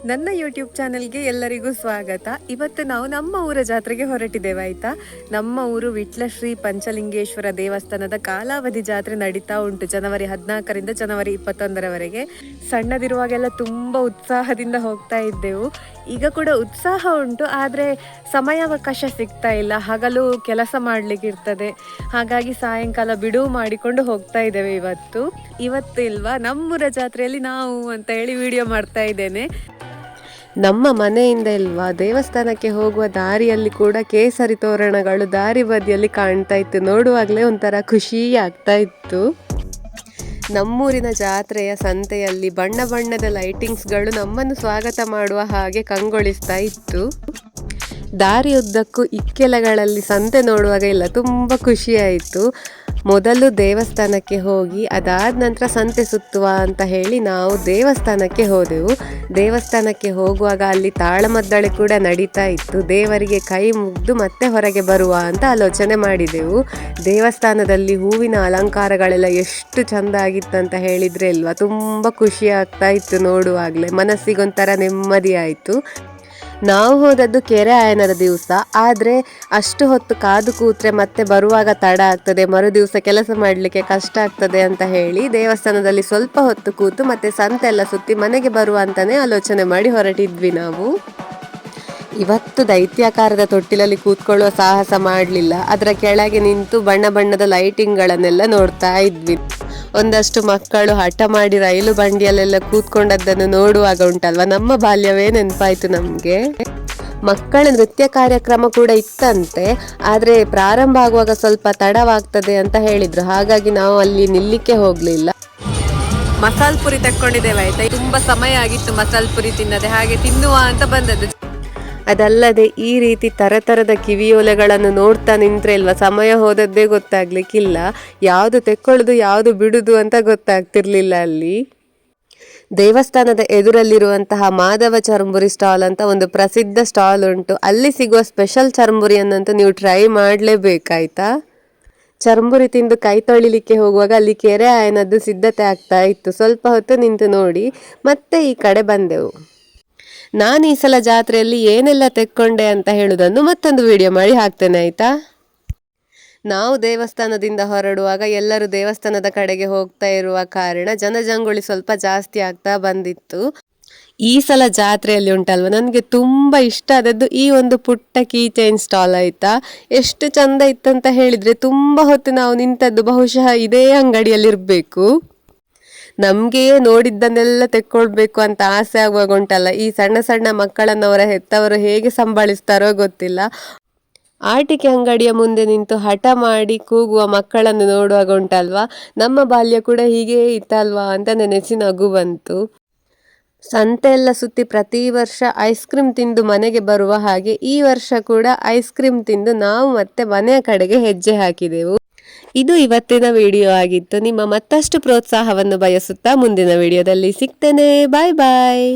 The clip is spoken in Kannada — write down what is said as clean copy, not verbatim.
ನನ್ನ ಯೂಟ್ಯೂಬ್ ಚಾನೆಲ್ಗೆ ಎಲ್ಲರಿಗೂ ಸ್ವಾಗತ. ಇವತ್ತು ನಾವು ನಮ್ಮ ಊರ ಜಾತ್ರೆಗೆ ಹೊರಟಿದ್ದೇವೆ ಆಯ್ತಾ. ನಮ್ಮ ಊರು ವಿಟ್ಲಶ್ರೀ ಪಂಚಲಿಂಗೇಶ್ವರ ದೇವಸ್ಥಾನದ ಕಾಲಾವಧಿ ಜಾತ್ರೆ ನಡೀತಾ ಉಂಟು. ಜನವರಿ 14ರಿಂದ ಜನವರಿ 21ರವರೆಗೆ. ಸಣ್ಣದಿರುವಾಗೆಲ್ಲ ತುಂಬ ಉತ್ಸಾಹದಿಂದ ಹೋಗ್ತಾ ಇದ್ದೆವು. ಈಗ ಕೂಡ ಉತ್ಸಾಹ ಉಂಟು, ಆದರೆ ಸಮಯಾವಕಾಶ ಸಿಗ್ತಾ ಇಲ್ಲ. ಹಗಲು ಕೆಲಸ ಮಾಡ್ಲಿಕ್ಕೆ ಇರ್ತದೆ, ಹಾಗಾಗಿ ಸಾಯಂಕಾಲ ಬಿಡುವು ಮಾಡಿಕೊಂಡು ಹೋಗ್ತಾ ಇದ್ದೇವೆ. ಇವತ್ತು ಇಲ್ವಾ ನಮ್ಮೂರ ಜಾತ್ರೆಯಲ್ಲಿ ನಾವು ಅಂತ ಹೇಳಿ ವಿಡಿಯೋ ಮಾಡ್ತಾ ಇದ್ದೇನೆ. ನಮ್ಮ ಮನೆಯಿಂದ ಇಲ್ವಾ ದೇವಸ್ಥಾನಕ್ಕೆ ಹೋಗುವ ದಾರಿಯಲ್ಲಿ ಕೂಡ ಕೇಸರಿ ತೋರಣಗಳು ದಾರಿ ಬದಿಯಲ್ಲಿ ಕಾಣ್ತಾ ಇತ್ತು. ನೋಡುವಾಗಲೇ ಒಂಥರ ಖುಷಿ ಆಗ್ತಾ ಇತ್ತು. ನಮ್ಮೂರಿನ ಜಾತ್ರೆಯ ಸಂತೆಯಲ್ಲಿ ಬಣ್ಣ ಬಣ್ಣದ ಲೈಟಿಂಗ್ಸ್ಗಳು ನಮ್ಮನ್ನು ಸ್ವಾಗತ ಮಾಡುವ ಹಾಗೆ ಕಂಗೊಳಿಸ್ತಾ ಇತ್ತು. ದಾರಿಯುದ್ದಕ್ಕೂ ಇಕ್ಕೆಲಗಳಲ್ಲಿ ಸಂತೆ ನೋಡುವಾಗ ಇಲ್ಲ ತುಂಬ ಖುಷಿಯಾಯಿತು. ಮೊದಲು ದೇವಸ್ಥಾನಕ್ಕೆ ಹೋಗಿ ಅದಾದ ನಂತರ ಸಂತೆ ಸುತ್ತುವ ಅಂತ ಹೇಳಿ ನಾವು ದೇವಸ್ಥಾನಕ್ಕೆ ಹೋದೆವು. ದೇವಸ್ಥಾನಕ್ಕೆ ಹೋಗುವಾಗ ಅಲ್ಲಿ ತಾಳಮದ್ದಳೆ ಕೂಡ ನಡೀತಾ ಇತ್ತು. ದೇವರಿಗೆ ಕೈ ಮುಗಿದು ಮತ್ತೆ ಹೊರಗೆ ಬರುವ ಅಂತ ಆಲೋಚನೆ ಮಾಡಿದೆವು. ದೇವಸ್ಥಾನದಲ್ಲಿ ಹೂವಿನ ಅಲಂಕಾರಗಳೆಲ್ಲ ಎಷ್ಟು ಚೆಂದ ಆಗಿತ್ತಂತ ಹೇಳಿದರೆ ಇಲ್ವಾ, ತುಂಬ ಖುಷಿ ಆಗ್ತಾ ಇತ್ತು. ನೋಡುವಾಗಲೇ ಮನಸ್ಸಿಗೊಂಥರ ನೆಮ್ಮದಿ ಆಯಿತು. ನಾವು ಹೋದದ್ದು ಕೆರೆ ಆಯನದ ದಿವಸ, ಆದರೆ ಅಷ್ಟು ಹೊತ್ತು ಕಾದು ಕೂತ್ರೆ ಮತ್ತೆ ಬರುವಾಗ ತಡ ಆಗ್ತದೆ, ಮರು ದಿವಸ ಕೆಲಸ ಮಾಡಲಿಕ್ಕೆ ಕಷ್ಟ ಆಗ್ತದೆ ಅಂತ ಹೇಳಿ ದೇವಸ್ಥಾನದಲ್ಲಿ ಸ್ವಲ್ಪ ಹೊತ್ತು ಕೂತು ಮತ್ತೆ ಸಂತೆ ಎಲ್ಲ ಸುತ್ತಿ ಮನೆಗೆ ಬರುವ ಅಂತಲೇ ಆಲೋಚನೆ ಮಾಡಿ ಹೊರಟಿದ್ವಿ ನಾವು. ಇವತ್ತು ದೈತ್ಯಾಕಾರದ ತೊಟ್ಟಿಲಲ್ಲಿ ಕೂತ್ಕೊಳ್ಳುವ ಸಾಹಸ ಮಾಡಲಿಲ್ಲ. ಅದರ ಕೆಳಗೆ ನಿಂತು ಬಣ್ಣ ಬಣ್ಣದ ಲೈಟಿಂಗ್ಗಳನ್ನೆಲ್ಲ ನೋಡ್ತಾ ಇದ್ವಿ. ಒಂದಷ್ಟು ಮಕ್ಕಳು ಹಠ ಮಾಡಿ ರೈಲು ಬಂಡಿಯಲ್ಲೆಲ್ಲ ಕೂತ್ಕೊಂಡದ್ದನ್ನು ನೋಡುವಾಗ ಉಂಟಲ್ವ, ನಮ್ಮ ಬಾಲ್ಯವೇ ನೆನಪಾಯಿತು ನಮಗೆ. ಮಕ್ಕಳ ನೃತ್ಯ ಕಾರ್ಯಕ್ರಮ ಕೂಡ ಇತ್ತಂತೆ, ಆದರೆ ಪ್ರಾರಂಭ ಆಗುವಾಗ ಸ್ವಲ್ಪ ತಡವಾಗ್ತದೆ ಅಂತ ಹೇಳಿದ್ರು. ಹಾಗಾಗಿ ನಾವು ಅಲ್ಲಿ ನಿಲ್ಲಿಕ್ಕೆ ಹೋಗಲಿಲ್ಲ. ಮಸಾಲ್ ಪುರಿ ತಕ್ಕೊಂಡಿದ್ದೇವೆ ಆಯ್ತಾ. ತುಂಬ ಸಮಯ ಆಗಿತ್ತು ಮಸಾಲ್ ಪುರಿ ತಿನ್ನದೆ, ಹಾಗೆ ತಿನ್ನುವ ಅಂತ ಬಂದದ್ದು. ಅದಲ್ಲದೆ ಈ ರೀತಿ ತರತರದ ಕಿವಿಯೋಲೆಗಳನ್ನು ನೋಡ್ತಾ ನಿಂತ್ರೆ ಇಲ್ವಾ ಸಮಯ ಹೋದದ್ದೇ ಗೊತ್ತಾಗ್ಲಿಕ್ಕಿಲ್ಲ. ಯಾವುದು ತೆಕ್ಕೊಳ್ಳೋದು ಯಾವುದು ಬಿಡುದು ಅಂತ ಗೊತ್ತಾಗ್ತಿರ್ಲಿಲ್ಲ ಅಲ್ಲಿ. ದೇವಸ್ಥಾನದ ಎದುರಲ್ಲಿರುವಂತಹ ಮಾಧವ ಚರ್ಮುರಿ ಸ್ಟಾಲ್ ಅಂತ ಒಂದು ಪ್ರಸಿದ್ಧ ಸ್ಟಾಲ್ ಉಂಟು. ಅಲ್ಲಿ ಸಿಗುವ ಸ್ಪೆಷಲ್ ಚರ್ಮುರಿಯನ್ನಂತೂ ನೀವು ಟ್ರೈ ಮಾಡಲೇಬೇಕಾಯ್ತಾ. ಚರ್ಮುರಿ ತಿಂದು ಕೈ ತೊಳಿಲಿಕ್ಕೆ ಹೋಗುವಾಗ ಅಲ್ಲಿ ಕೆರೆ ಆಯನದ್ದು ಸಿದ್ಧತೆ ಆಗ್ತಾ ಇತ್ತು. ಸ್ವಲ್ಪ ಹೊತ್ತು ನಿಂತು ನೋಡಿ ಮತ್ತೆ ಈ ಕಡೆ ಬಂದೆವು. ನಾನು ಈ ಸಲ ಜಾತ್ರೆಯಲ್ಲಿ ಏನೆಲ್ಲ ತೆಕ್ಕೊಂಡೆ ಅಂತ ಹೇಳುವುದನ್ನು ಮತ್ತೊಂದು ವಿಡಿಯೋ ಮಾಡಿ ಹಾಕ್ತೇನೆ ಆಯ್ತಾ. ನಾವು ದೇವಸ್ಥಾನದಿಂದ ಹೊರಡುವಾಗ ಎಲ್ಲರೂ ದೇವಸ್ಥಾನದ ಕಡೆಗೆ ಹೋಗ್ತಾ ಇರುವ ಕಾರಣ ಜನಜಂಗುಳಿ ಸ್ವಲ್ಪ ಜಾಸ್ತಿ ಆಗ್ತಾ ಬಂದಿತ್ತು. ಈ ಸಲ ಜಾತ್ರೆಯಲ್ಲಿ ಉಂಟಲ್ವ, ನನಗೆ ತುಂಬ ಇಷ್ಟ ಆದದ್ದು ಈ ಒಂದು ಪುಟ್ಟ ಕೀ ಚೈನ್ ಸ್ಟಾಲ್ ಆಯ್ತಾ. ಎಷ್ಟು ಚಂದ ಇತ್ತಂತ ಹೇಳಿದರೆ ತುಂಬ ಹೊತ್ತು ನಾವು ನಿಂತದ್ದು ಬಹುಶಃ ಇದೇ ಅಂಗಡಿಯಲ್ಲಿರಬೇಕು. ನಮಗೆ ನೋಡಿದ್ದನ್ನೆಲ್ಲ ತೆಕ್ಕೊಳ್ಬೇಕು ಅಂತ ಆಸೆ ಆಗುವಾಗ ಉಂಟಲ್ಲ, ಈ ಸಣ್ಣ ಸಣ್ಣ ಮಕ್ಕಳನ್ನು ಅವರ ಹೆತ್ತವರು ಹೇಗೆ ಸಂಭಾಳಿಸ್ತಾರೋ ಗೊತ್ತಿಲ್ಲ. ಆಟಿಕೆ ಅಂಗಡಿಯ ಮುಂದೆ ನಿಂತು ಹಠ ಮಾಡಿ ಕೂಗುವ ಮಕ್ಕಳನ್ನು ನೋಡುವಾಗ ಉಂಟಲ್ವಾ, ನಮ್ಮ ಬಾಲ್ಯ ಕೂಡ ಹೀಗೆ ಇತ್ತಲ್ವಾ ಅಂತ ನೆನೆಸಿ ನಗು ಬಂತು. ಸಂತೆ ಎಲ್ಲ ಸುತ್ತಿ ಪ್ರತಿ ವರ್ಷ ಐಸ್ ಕ್ರೀಮ್ ತಿಂದು ಮನೆಗೆ ಬರುವ ಹಾಗೆ ಈ ವರ್ಷ ಕೂಡ ಐಸ್ ಕ್ರೀಮ್ ತಿಂದು ನಾವು ಮತ್ತೆ ಮನೆಯ ಕಡೆಗೆ ಹೆಜ್ಜೆ ಹಾಕಿದೆವು. ಇದು ಇವತ್ತಿನ ವಿಡಿಯೋ ಆಗಿತ್ತು. ನಿಮ್ಮ ಮತ್ತಷ್ಟು ಪ್ರೋತ್ಸಾಹವನ್ನು ಬಯಸುತ್ತಾ ಮುಂದಿನ ವಿಡಿಯೋದಲ್ಲಿ ಸಿಗ್ತೇನೆ. ಬಾಯ್ ಬಾಯ್.